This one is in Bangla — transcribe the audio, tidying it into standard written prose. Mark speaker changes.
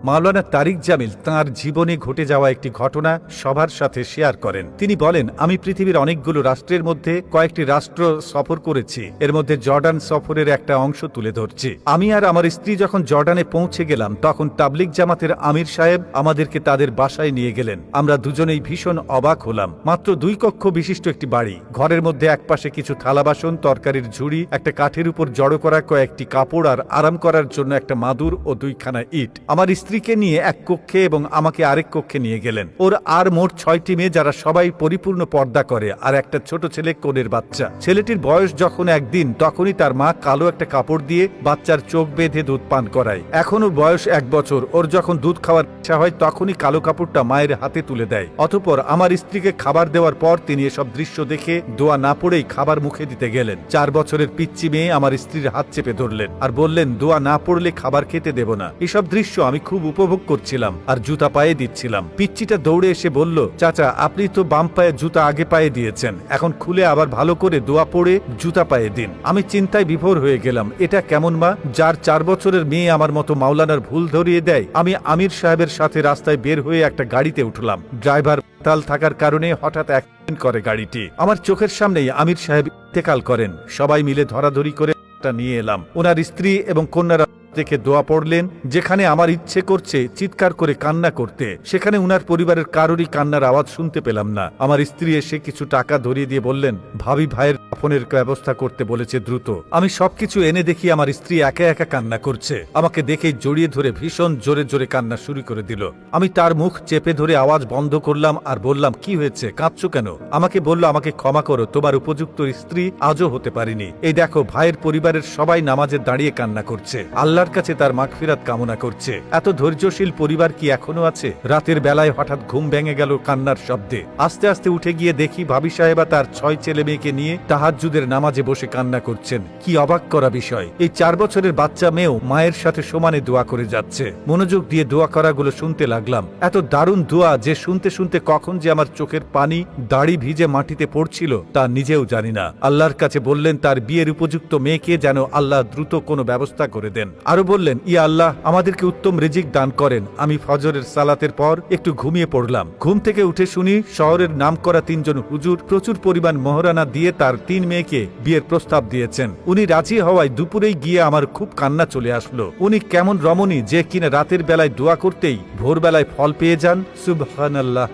Speaker 1: মাওলানা তারিক জামিল তাঁর জীবনে ঘটে যাওয়া একটি ঘটনা সবার সাথে শেয়ার করেন। তিনি বলেন, আমি পৃথিবীর অনেকগুলো রাষ্ট্রের মধ্যে কয়েকটি রাষ্ট্র সফর করেছি, এর মধ্যে জর্ডান সফরের একটা অংশ তুলে ধরছি। আমি আর আমার স্ত্রী যখন জর্ডানে পৌঁছে গেলাম, তখন তাবলিগ জামাতের আমির সাহেব আমাদেরকে তাদের বাসায় নিয়ে গেলেন। আমরা দুজনেই ভীষণ অবাক হলাম। মাত্র 2 কক্ষ বিশিষ্ট একটি বাড়ি। ঘরের মধ্যে একপাশে কিছু থালা বাসন, তরকারির ঝুড়ি, একটা কাঠের উপর জড়ো করা কয়েকটি কাপড় আর আরাম করার জন্য একটা মাদুর ও 2খানা ইট। আমার স্ত্রীকে নিয়ে এক কক্ষে এবং আমাকে আরেক কক্ষে নিয়ে গেলেন। ওর আর মোট 6টি মেয়ে, যারা সবাই পরিপূর্ণ পর্দা করে, আর একটা ছোট ছেলে, কোলের বাচ্চা। ছেলেটির বয়স যখন 1 দিন, তখনই তার মা কালো একটা কাপড় দিয়ে বাচ্চার চোখ বেঁধে দুধ পান করায়। এখন ওর বয়স 1 বছর। ওর যখন দুধ খাওয়ার ইচ্ছা হয়, তখনই কালো কাপড়টা মায়ের হাতে তুলে দেয়। অতঃপর আমার স্ত্রীকে খাবার দেওয়ার পর তিনি এসব দৃশ্য দেখে দোয়া না পড়েই খাবার মুখে দিতে গেলেন। 4 বছরের পিচ্চি মেয়ে আমার স্ত্রীর হাত চেপে ধরলেন আর বললেন, দোয়া না পড়লে খাবার খেতে দেব না। এসব দৃশ্য আমি খুব উপভোগ করছিলাম আর জুতা পায়ে দিচ্ছিলাম। পিচ্চিটা দৌড়ে এসে বলল, চাচা, আপনি তো বাম পায়ে জুতা আগে পায়ে দিয়েছেন, এখন খুলে আবার ভালো করে দোয়া পড়ে জুতা পায়ে দিন। আমি চিন্তায় বিভোর হয়ে গেলাম। এটা কেমন মা, যার 4 বছরের মেয়ে আমার মতো মাওলানার ভুল ধরিয়ে দেয়? আমি আমির সাহেবের সাথে রাস্তায় বের হয়ে একটা গাড়িতে উঠলাম। ড্রাইভার তাল থাকার কারণে হঠাৎ অ্যাক্সিডেন্ট করে গাড়িটি। আমার চোখের সামনেই আমির সাহেব ইন্তেকাল করেন। সবাই মিলে ধরাধরি করে নিয়ে এলাম। ওনার স্ত্রী এবং কন্যারা দেখে দোয়া পড়লেন। যেখানে আমার ইচ্ছে করছে চিৎকার করে কান্না করতে, সেখানে উনার পরিবারের কারোরই কান্নার আওয়াজ শুনতে পেলাম না। আমার স্ত্রী এসে কিছু টাকা ধরিয়ে দিয়ে বললেন, ভাবি ভাইয়ের কাফনের ব্যবস্থা করতে বলেছে দ্রুত। আমি সবকিছু এনে দেখি আমার স্ত্রী একা একা কান্না করছে। আমাকে দেখেই জড়িয়ে ধরে ভীষণ জোরে জোরে কান্না শুরু করে দিল। আমি তার মুখ চেপে ধরে আওয়াজ বন্ধ করলাম আর বললাম, কি হয়েছে, কাঁদছো কেন? আমাকে বলল, আমাকে ক্ষমা করো, তোমার উপযুক্ত স্ত্রী আজও হতে পারিনি। এই দেখো, ভাইয়ের পরিবারের সবাই নামাজে দাঁড়িয়ে কান্না করছে, আল্লাহর কাছে তার মাগফিরাত কামনা করছে। এত ধৈর্যশীল পরিবার কি এখনো আছে? রাতের বেলায় হঠাৎ ঘুম ভেঙে গেল কান্নার শব্দে। আস্তে আস্তে উঠে গিয়ে দেখি ভাবি সাহেবা তার 6 ছেলে মেয়েকে নিয়ে তাহাজ্জুদের নামাজে বসে কান্না করছেন। কি অবাক করা বিষয়! এই 4 বছরের বাচ্চা মেয়েও মায়ের সাথে সমানে দোয়া করে যাচ্ছে। মনোযোগ দিয়ে দোয়া করাগুলো শুনতে লাগলাম। এত দারুণ দোয়া যে শুনতে শুনতে কখন যে আমার চোখের পানি দাড়ি ভিজে মাটিতে পড়ছিল তা নিজেও জানি না। আল্লাহর কাছে বললেন তার বিয়ের উপযুক্ত মেয়েকে যেন আল্লাহ দ্রুত কোনো ব্যবস্থা করে দেন। আরো বললেন, ইয়া আল্লাহ, আমাদেরকে উত্তম রিজিক দান করেন। আমি ফজরের সালাতের পর একটু ঘুমিয়ে পড়লাম। ঘুম থেকে উঠে শুনি শহরের নামকরা 3 জন হুজুর প্রচুর পরিমাণ মোহরানা দিয়ে তার 3 মেয়েকে বিয়ের প্রস্তাব দিয়েছেন। উনি রাজি হওয়ায় দুপুরেই গিয়ে আমার খুব কান্না চলে আসলো। উনি কেমন রমণী যে কিনা রাতের বেলায় দোয়া করতেই ভোরবেলায় ফল পেয়ে যান। সুবহানাল্লাহ।